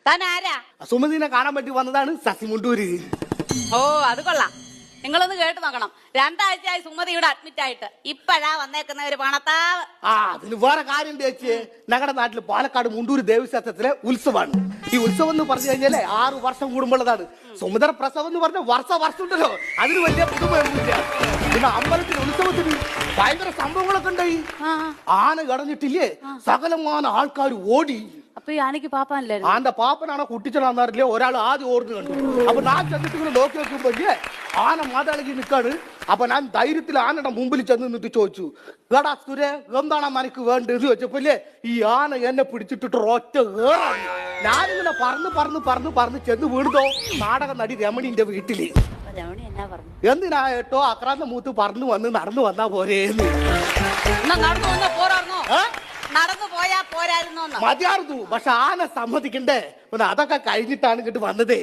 താൻ ആരാ? സുമതിനെ കാണാൻ വേണ്ടി വന്നതാണ് ശശിമുണ്ടൂര്. ഓ അത് കൊള്ളാം. നിങ്ങളൊന്ന് കേട്ട് നോക്കണം. 2 ആഴ്ചയായി സുമതി ഇവിടെ അഡ്മിറ്റ് ആയിട്ട്. ഇപ്പഴാ വന്നേക്കുന്ന ഒരു പണത്താവ്. അതിന് വേറെ കാര്യം ചേച്ചി, ഞങ്ങളുടെ നാട്ടില് പാലക്കാട് മുണ്ടൂര് ദേവീക്ഷേത്രത്തിലെ ഉത്സവമാണ്. ഈ ഉത്സവം എന്ന് പറഞ്ഞു കഴിഞ്ഞാലേ 6 വർഷം കൂടുമ്പോഴതാണ്. സുമതര പ്രസവം എന്ന് പറഞ്ഞ വർഷം ഉണ്ടല്ലോ, അതിന് വലിയ പുതുമയൊന്നുമില്ല. പിന്നെ അമ്പലത്തിൽ ഉത്സവത്തിന് ഭയങ്കര സംഭവങ്ങളൊക്കെ ഉണ്ടായി. ആന കടഞ്ഞിട്ടില്ലേ, സകലമാന ആൾക്കാർ ഓടി. അപ്പൊ ഈ ആനയ്ക്ക് പാപ്പാനല്ലേ? ആന്റെ പാപ്പനാണോ കുട്ടിച്ചനാന്നറിയില്ലേ, ഒരാൾ ആദ്യം ഓടുന്നു കണ്ടു. അപ്പൊ ഞാൻ ചെന്നിട്ട് ഇങ്ങനെ നോക്കി വെക്കുമ്പോ ആന മാതാളകി നിൽക്കാണ്. അപ്പൊ ഞാൻ ധൈര്യത്തിൽ ആനയുടെ മുമ്പിൽ ചെന്ന് നിന്നിട്ട് ചോദിച്ചു, എടാ സുരേ, എന്താണ് മനക്ക് വേണ്ടത് ചോദിച്ചപ്പോലെ ഈ ആന എന്നെ പിടിച്ചിട്ടിട്ട് ഒറ്റ ഏറാണ്. ഞാനിങ്ങനെ പറന്ന് ചെന്ന് വീണതോ നാടക നടി രമണിന്റെ വീട്ടില്. എന്തിനാ ഏട്ടോ അക്രാന്ത മൂത്ത് നടന്നു വന്നാ പോരേന്ന്. നടന്നു പോയാ പോരായിരുന്നോ? മതിയായിരുന്നു, പക്ഷെ ആന സമ്മതിക്കണ്ടേ. അതൊക്കെ കഴിഞ്ഞിട്ടാണ് ഇങ്ങോട്ട് വന്നതേ.